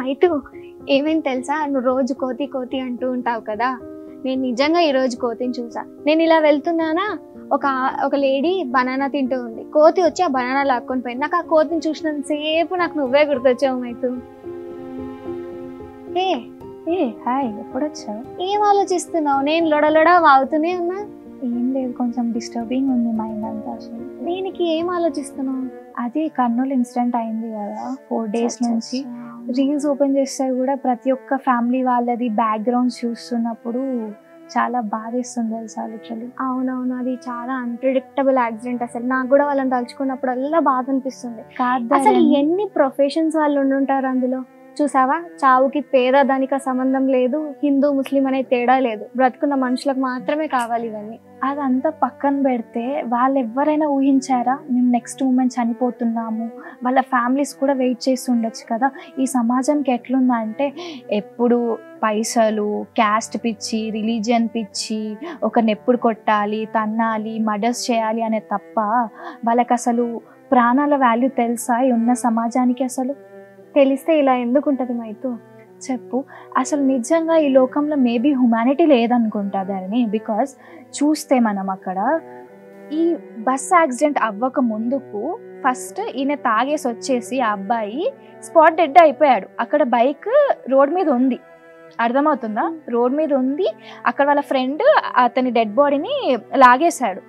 మైతు ఏమైంది తెలుసా, నువ్వు రోజు కోతి కోతి అంటూ ఉంటావు కదా, నేను నిజంగా ఈరోజు కోతిని చూసా. నేను ఇలా వెళ్తున్నానా, ఒక లేడీ బనానా తింటూ ఉంది, కోతి వచ్చి ఆ బనానా లాక్కొని పోయింది. నాకు ఆ కోతిని చూసినంతసేపు నాకు నువ్వే గుర్తొచ్చావు మైతు. ఏ ఏ హాయ్, ఎప్పుడొచ్చావు? ఏం ఆలోచిస్తున్నావు? నేను లొడలొడా వాగుతూనే ఉన్నా. ఏం లేదు, కొంచెం డిస్టర్బింగ్ ఉంది మైండ్ అంతా. అసలు దీనికి ఏం ఆలోచిస్తున్నావు? అది కర్నూలు ఇన్సిడెంట్ అయింది కదా, 4 days నుంచి రీల్స్ ఓపెన్ చేస్తే కూడా ప్రతి ఒక్క ఫ్యామిలీ వాళ్ళది బ్యాక్గ్రౌండ్స్ చూస్తున్నప్పుడు చాలా బాధేస్తుంది తెలుసా లిటరలీ. అవునవును, అది చాలా అన్ప్రిడిక్టబుల్ యాక్సిడెంట్. అసలు నాకు కూడా వాళ్ళని తలుచుకున్నప్పుడల్లా బాధ అనిపిస్తుంది. అసలు ఎన్ని ప్రొఫెషన్స్ వాళ్ళు ఉండుంటారు అందులో. చూసావా, చావుకి పేద ధనిక సంబంధం లేదు, హిందూ ముస్లిం అనే తేడా లేదు, బ్రతుకున్న మనుషులకు మాత్రమే కావాలి ఇవన్నీ. అదంతా పక్కన పెడితే వాళ్ళు ఎవరైనా ఊహించారా మేము నెక్స్ట్ మూమెంట్ చనిపోతున్నాము? వాళ్ళ ఫ్యామిలీస్ కూడా వెయిట్ చేసి ఉండొచ్చు కదా. ఈ సమాజంకి ఎట్లుందంటే ఎప్పుడు పైసలు, క్యాస్ట్ పిచ్చి, రిలీజియన్ పిచ్చి, ఒకరిని ఎప్పుడు కొట్టాలి, తన్నాలి, మర్డర్స్ చేయాలి అనే తప్ప వాళ్ళకి అసలు ప్రాణాల వాల్యూ తెలుసా ఈ ఉన్న సమాజానికి? అసలు తెలిస్తే ఇలా ఎందుకు ఉంటుంది మైతు చెప్పు. అసలు నిజంగా ఈ లోకంలో మేబీ హ్యుమానిటీ లేదనుకుంటా దాన్ని. బికాజ్ చూస్తే మనం అక్కడ ఈ బస్ యాక్సిడెంట్ అవ్వక ముందుకు ఫస్ట్ ఈయన తాగేసి వచ్చేసి ఆ అబ్బాయి స్పాట్ డెడ్ అయిపోయాడు. అక్కడ బైక్ రోడ్ మీద ఉంది, అర్థమవుతుందా? రోడ్ మీద ఉంది. అక్కడ వాళ్ళ ఫ్రెండ్ అతని డెడ్ బాడీని లాగేశాడు.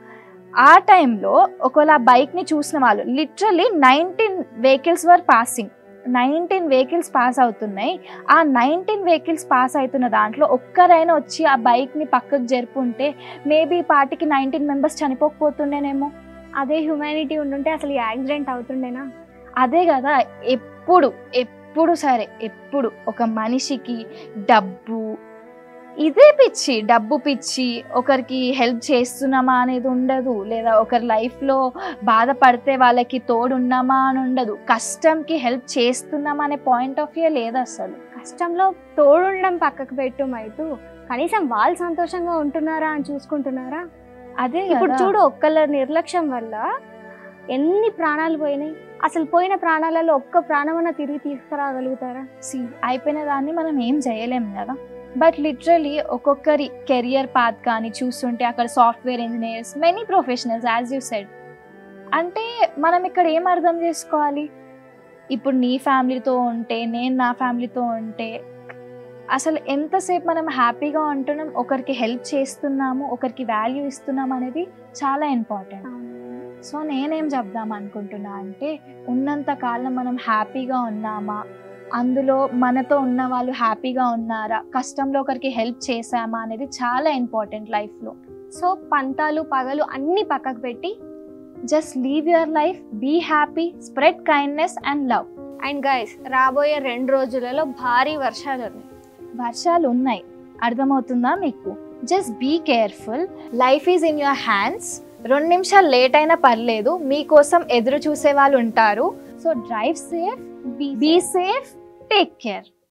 ఆ టైంలో ఒకవేళ ఆ బైక్ని చూసిన వాళ్ళు లిటరలీ 19 vehicles వర్ పాసింగ్. 19 vehicles పాస్ అవుతున్నాయి. ఆ 19 vehicles పాస్ అవుతున్న దాంట్లో ఒక్కరైనా వచ్చి ఆ బైక్ని పక్కకు జరుపుంటే మేబీ పార్టీకి 19 members చనిపోకపోతుండేనేమో. అదే హ్యుమానిటీ ఉండుంటే అసలు ఈ యాక్సిడెంట్ అవుతుండేనా? అదే కదా. ఎప్పుడు సరే, ఎప్పుడు ఒక మనిషికి డబ్బు, ఇదే పిచ్చి, డబ్బు పిచ్చి, ఒకరికి హెల్ప్ చేస్తున్నామా అనేది ఉండదు, లేదా ఒకరి లైఫ్లో బాధపడితే వాళ్ళకి తోడున్నామా అని ఉండదు, కష్టంకి హెల్ప్ చేస్తున్నామా అనే పాయింట్ ఆఫ్ వ్యూ లేదు అసలు. కష్టంలో తోడుండడం పక్కకు పెట్టు మైతు, కనీసం వాళ్ళు సంతోషంగా ఉంటున్నారా అని చూసుకుంటున్నారా? అదే ఇప్పుడు చూడు, ఒక్కళ్ళ నిర్లక్ష్యం వల్ల ఎన్ని ప్రాణాలు పోయినాయి. అసలు పోయిన ప్రాణాలలో ఒక్క ప్రాణమన్నా తిరిగి తీసుకురాగలుగుతారా? అయిపోయిన దాన్ని మనం ఏం చేయలేం కదా. బట్ లిటరలీ ఒక్కొక్కరి కెరియర్ పాత్ కానీ చూస్తుంటే అక్కడ software engineers, many professionals as you said. అంటే మనం ఇక్కడ ఏం అర్థం చేసుకోవాలి? ఇప్పుడు నీ ఫ్యామిలీతో ఉంటే, నేను నా ఫ్యామిలీతో ఉంటే అసలు ఎంతసేపు మనం హ్యాపీగా ఉంటున్నాం, ఒకరికి హెల్ప్ చేస్తున్నాము, ఒకరికి వాల్యూ ఇస్తున్నాం అనేది చాలా ఇంపార్టెంట్. సో నేనేం చెప్దాం అనుకుంటున్నా అంటే, ఉన్నంత కాలం మనం హ్యాపీగా ఉన్నామా, అందులో మనతో ఉన్న వాళ్ళు హ్యాపీగా ఉన్నారా, కష్టంలో ఒకరికి హెల్ప్ చేసామా అనేది చాలా ఇంపార్టెంట్ లైఫ్లో. సో పంతాలు పగలు అన్నీ పక్కకు పెట్టి just leave your life, be happy, spread kindness and love. And guys, రాబోయే 2 రోజులలో భారీ వర్షాలు ఉన్నాయి, అర్థమవుతుందా మీకు? Just be careful, life is in your hands. 2 నిమిషాలు లేట్ అయినా పర్లేదు, మీకోసం ఎదురు చూసే వాళ్ళు ఉంటారు. So drive safe, be safe, take care.